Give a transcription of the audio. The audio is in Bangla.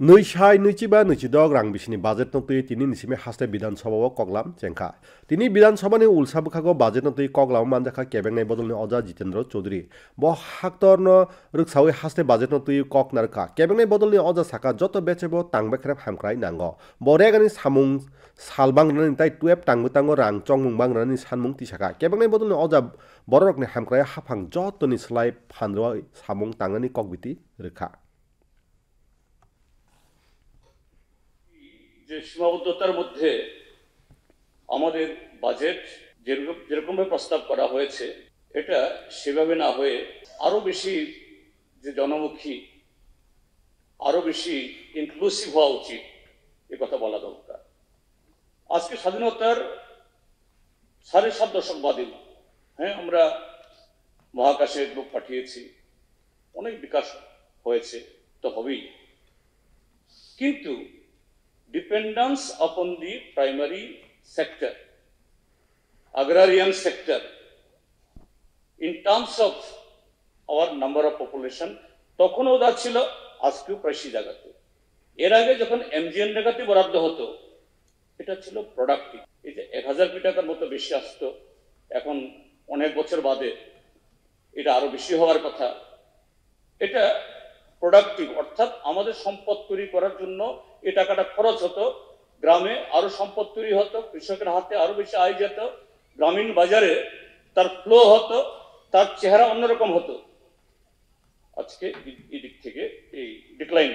Nuisai nuichiba nuichidog rang bisini budget notui tini nisime haste bidan sabao koglam cengka. Tini bidan sabani ulsa bukhago budget notui koglam manjaka kebengnai bodolni Oja Jitendra Chaudhary. Bo haktorno ruksawi haste budget notui kok narka. Kebengnai bodolni Oja Saka joto bechebo tangbekrep hamkrai nango. Boregani samung salbang rani tai tuep tangbutango rang chongmung bang rani sanmung tisaka. Kebengnai bodolni Oja borokni hamkrai hafang jotoni slai phandro samung tangani kokbiti rekha. যে সীমাবদ্ধতার মধ্যে আমাদের বাজেট যেরকম প্রস্তাব করা হয়েছে এটা সেভাবে না হয়ে আরো বেশি যে জনমুখী আরো বেশি ইনক্লুসিভ হওয়া উচিত এই কথা বলা দরকার। আজকে স্বাধীনতার ৭.৫ দশক বাদে হ্যাঁ আমরা মহাকাশে লোক পাঠিয়েছি, অনেক বিকাশ হয়েছে, তো হবেই, কিন্তু dependence upon the primary sector, agrarian sector, in terms of our number of population, তখনও যা ছিল আজকেও প্রায় সেই জায়গাতে। এর আগে যখন এমজিএন জায়গাতে বরাদ্দ হতো এটা ছিল প্রোডাক্টিভ, এই যে ১,০০০ কোটি টাকার মতো বেশি আসতো, এখন অনেক বছর বাদে এটা আরো বেশি হওয়ার কথা। এটা প্রোডাক্টিভ, অর্থাৎ আমাদের সম্পদ তৈরি করার জন্য এই টাকাটা খরচ হতো, গ্রামে আরো সম্পদ তৈরি হতো, কৃষকের হাতে আরো বেশি আয় যেত, গ্রামীণ বাজারে তার ফ্লো হতো, তার চেহারা অন্যরকম হতো। আজকে এই দিক থেকে এই ডিক্লাইন